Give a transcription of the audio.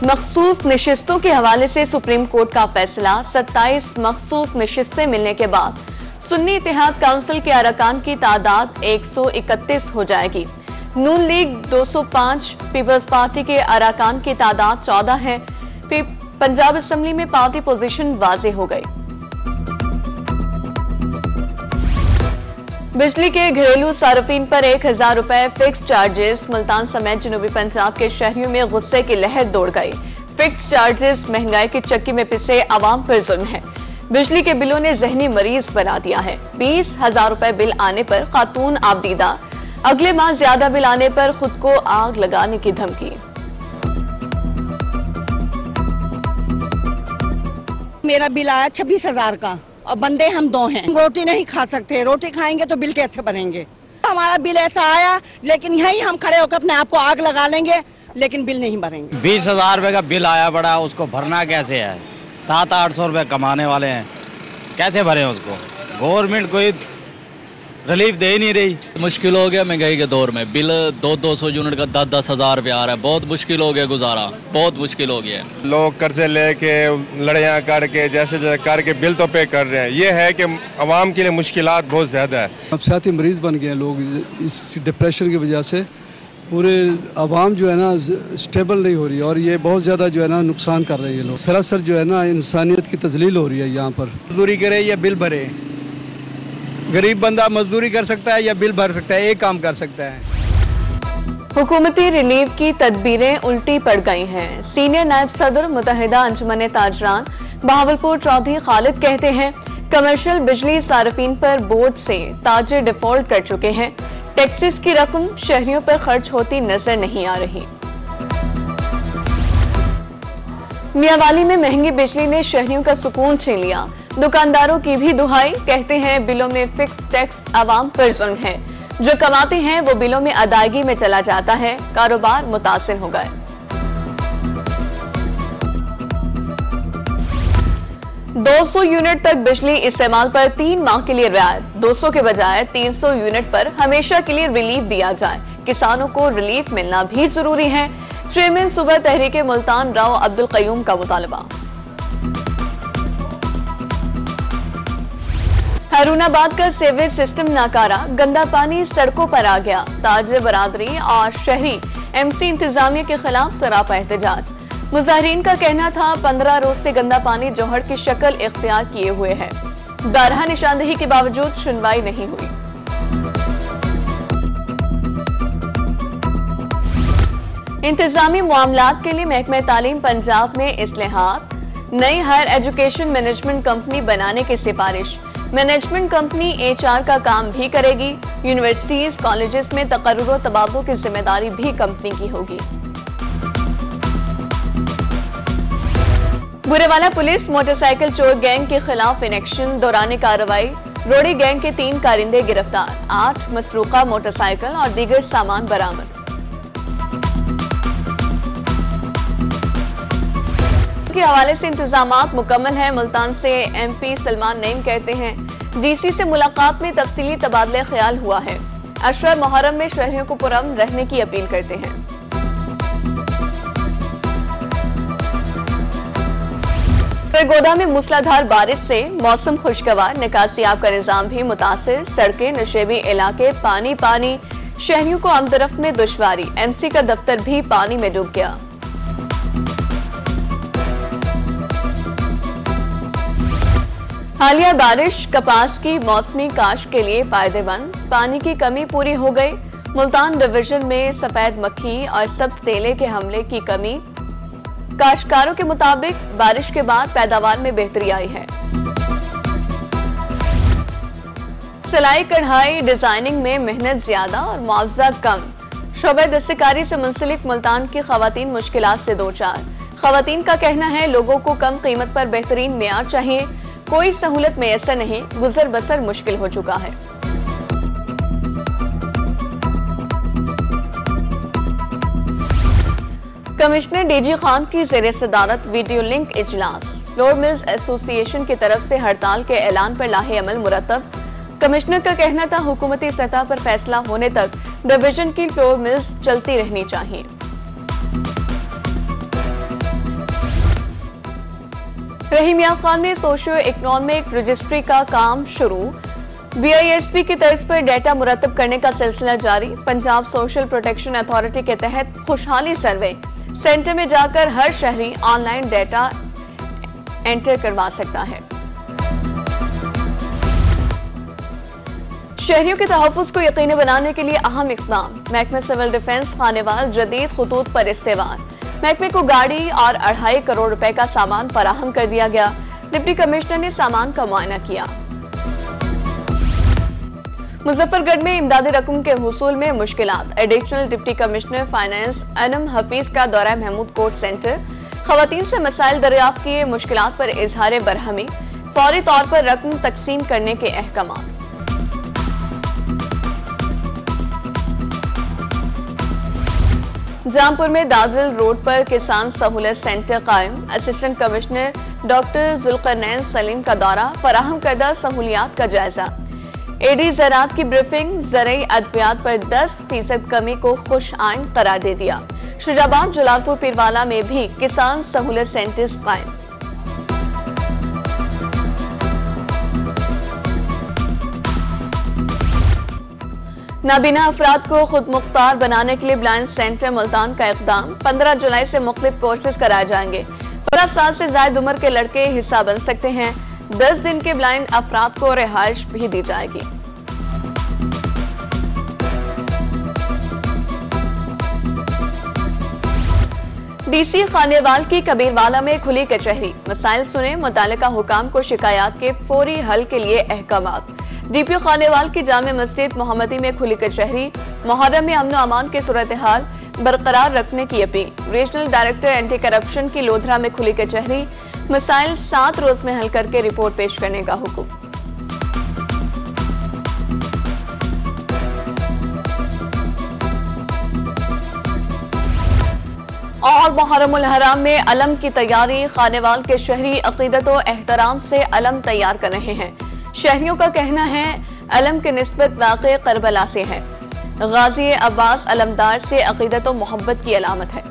मखसूस नशिस्तों के हवाले से सुप्रीम कोर्ट का फैसला। 27 मखसूस नशिस्तें मिलने के बाद सुन्नी इत्तेहाद काउंसिल के अरकान की तादाद 131 हो जाएगी। नून लीग 205, पीपल्स पार्टी के अरकान की तादाद 14 है। पंजाब असेंबली में पार्टी पोजीशन वाज़ेह हो गई। बिजली के घरेलू सार्फिन पर 1000 रुपए फिक्स चार्जेस। मुल्तान समेत जनूबी पंजाब के शहरियों में गुस्से की लहर दौड़ गई। फिक्स चार्जेस महंगाई की चक्की में पिसे आवाम पर जुल्म है। बिजली के बिलों ने जहनी मरीज बना दिया है। 20,000 रुपए बिल आने पर खातून आबदीदा, अगले माह ज्यादा बिल आने पर खुद को आग लगाने की धमकी। मेरा बिल आया 26,000 का और बंदे हम 2 हैं। रोटी नहीं खा सकते, रोटी खाएंगे तो बिल कैसे भरेंगे। हमारा बिल ऐसा आया, लेकिन यहीं हम खड़े होकर अपने आप को आग लगा लेंगे, लेकिन बिल नहीं भरेंगे। 20,000 रुपए का बिल आया बड़ा, उसको भरना कैसे है। 700-800 रुपए कमाने वाले हैं, कैसे भरें उसको। गवर्नमेंट कोई रिलीफ दे ही नहीं रही। मुश्किल हो गया महंगाई के दौर में। बिल 200 यूनिट का 10-10 हजार रुपया आ रहा है। बहुत मुश्किल हो गया गुजारा, बहुत मुश्किल हो गया। लोग कर्जे लेके लड़ाइयाँ करके जैसे करके बिल तो पे कर रहे हैं। ये है कि अवाम के लिए मुश्किलात बहुत ज्यादा है। अब सियाती मरीज बन गए हैं लोग इस डिप्रेशन की वजह से। पूरे आवाम जो है ना स्टेबल नहीं हो रही है और ये बहुत ज्यादा जो है ना नुकसान कर रहे हैं लोग। सरासर जो है ना इंसानियत की तजलील हो रही है। यहाँ पर मजदूरी करे या बिल भरे। गरीब बंदा मजदूरी कर सकता है या बिल भर सकता है, एक काम कर सकता है। हुकूमती रिलीफ की तदबीरें उल्टी पड़ गई हैं। सीनियर नायब सदर मुत्तहिदा अंजुमन ताजरान बहावलपुर चौधरी खालिद कहते हैं, कमर्शियल बिजली सार्फिन पर बोर्ड से ताजिर डिफॉल्ट कर चुके हैं। टैक्सेस की रकम शहरियों पर खर्च होती नजर नहीं आ रही। मियांवाली में महंगी बिजली ने शहरियों का सुकून छीन लिया। दुकानदारों की भी दुहाई, कहते हैं बिलों में फिक्स टैक्स आवाम पर जुल्म है। जो कमाते हैं वो बिलों में अदायगी में चला जाता है। कारोबार मुतासिर हो गए। 200 यूनिट तक बिजली इस्तेमाल पर 3 माह के लिए रियायत। 200 के बजाय 300 यूनिट पर हमेशा के लिए रिलीफ दिया जाए। किसानों को रिलीफ मिलना भी जरूरी है। चेयरमैन सूबा तहरीक मुल्तान राव अब्दुल कयूम का मुतालबा। हारूनाबाद का सीवेज सिस्टम नाकारा, गंदा पानी सड़कों पर आ गया। ताजिर बरादरी और शहरी एमसी इंतजामिया के खिलाफ सरापा एहतजाज। मुजाहिरीन का कहना था 15 रोज से गंदा पानी जौहर की शक्ल इख्तियार किए हुए है। बारहा निशानदेही के बावजूद सुनवाई नहीं हुई। इंतजामी मामलात के लिए महकमा तालीम पंजाब में इस्लाहात। नई हायर एजुकेशन मैनेजमेंट कंपनी बनाने की सिफारिश। मैनेजमेंट कंपनी एचआर का काम भी करेगी। यूनिवर्सिटीज कॉलेजेस में तकर्रुर तबादलों की जिम्मेदारी भी कंपनी की होगी। बुरेवाला पुलिस मोटरसाइकिल चोर गैंग के खिलाफ इन एक्शन। दौरान कार्रवाई रोड़ी गैंग के 3 कारिंदे गिरफ्तार। 8 मसरूका मोटरसाइकिल और दीगर सामान बरामद। के हवाले से इंतजामात मुकम्मल हैं। मुल्तान से एमपी सलमान नईम कहते हैं, डीसी से मुलाकात में तफसीली तबादला ख्याल हुआ है। अशरा मुहर्रम में शहरियों को पुरअमन रहने की अपील करते हैं। सरगोदा में मूसलाधार बारिश से मौसम खुशगवार। निकासियाब का निजाम भी मुतासिर। सड़कें नशेबी इलाके पानी पानी। शहरियों को आमदरफ्त में दुश्वारी। एमसी का दफ्तर भी पानी में डूब गया। हालिया बारिश कपास की मौसमी काश्त के लिए फायदेमंद। पानी की कमी पूरी हो गई। मुल्तान डिवीजन में सफेद मक्खी और सब्ज तेले के हमले की कमी। काश्तकारों के मुताबिक बारिश के बाद पैदावार में बेहतरी आई है। सिलाई कढ़ाई डिजाइनिंग में मेहनत ज्यादा और मुआवजा कम। शोबे दस्तकारी से मुंसलिक मुल्तान की खवातीन मुश्किलात से दो चार। खवातीन का कहना है, लोगों को कम कीमत पर बेहतरीन मेयार चाहिए। कोई सहूलत मैसर नहीं, गुजर बसर मुश्किल हो चुका है। कमिश्नर डीजी खान की ज़ेरे सदारत वीडियो लिंक इजलास। फ्लोर मिल्स एसोसिएशन की तरफ से हड़ताल के ऐलान पर लाहे अमल मुरतब। कमिश्नर का कहना था, हुकूमती सतह पर फैसला होने तक डिवीजन की फ्लोर मिल्स चलती रहनी चाहिए। रहीम मियां खान में सोशियो इकोनॉमिक रजिस्ट्री का काम शुरू। BISP की तर्ज पर डेटा मुरतब करने का सिलसिला जारी। पंजाब सोशल प्रोटेक्शन अथॉरिटी के तहत खुशहाली सर्वे सेंटर में जाकर हर शहरी ऑनलाइन डेटा एंटर करवा सकता है। शहरियों के तहफ़्फ़ुज़ को यकीनी बनाने के लिए अहम इक़दाम। महकमे सिविल डिफेंस खानेवाल जदीद खतूत पर इस्तेवाल। महकमे को गाड़ी और 2.5 करोड़ रुपए का सामान फराहम कर दिया गया। डिप्टी कमिश्नर ने सामान का मुआयना किया। मुजफ्फरगढ़ में इमदादी रकम के हुसूल में मुश्किलात। Additional deputy commissioner finance Anam Hafeez का दौरा महमूद कोर्ट सेंटर। खवातीन से मसाइल दरियाफ्त किए, मुश्किलात पर इजहार बरहमी। फौरी तौर पर रकम तकसीम करने के अहकाम। जामपुर में दादल रोड पर किसान सहूलत सेंटर कायम। Assistant commissioner doctor Zulqarnain Saleem का दौरा। फराहम करदा सहूलियात का जायजा। एडी ज़राअत की ब्रीफिंग। ज़रई अद्वियात पर 10% कमी को खुश आइन करार दे दिया। शुजाबाद, जलालपुर, पीरवाला में भी किसान सहूलत सेंटर्स कायम। नाबीना अफराद को खुद मुख्तार बनाने के लिए ब्लाइंड सेंटर मुल्तान का इक़दाम। 15 जुलाई से मुख्तलिफ कोर्सेज कराए जाएंगे। 15 साल से ज्यादा उम्र के लड़के हिस्सा बन सकते हैं। 10 दिन के ब्लाइंड अफराद को रिहाइश भी दी जाएगी। DC खानेवाल की कबीरवाला में खुली कचहरी। मसाइल सुने, मुतालिका हुकाम को शिकायत के फौरी हल के लिए अहकामात। DPO खानेवाल की जामे मस्जिद मोहम्मदी में खुली कचहरी। मुहर्रम में अमन अमान की सूरत हाल बरकरार रखने की appeal. Regional director anti corruption की लोधरा में खुली कचहरी। मसाइल 7 रोज में हल करके रिपोर्ट पेश करने का हुक्म। और मुहर्रमुल हराम में अलम की तैयारी। खानेवाल के शहरी अकीदत व एहतराम से अलम तैयार कर रहे हैं। शहरियों का कहना है अलम की निस्बत वाक़े करबला से है। गाजी अब्बास अलमदार से अकीदत व मोहब्बत की अलामत है।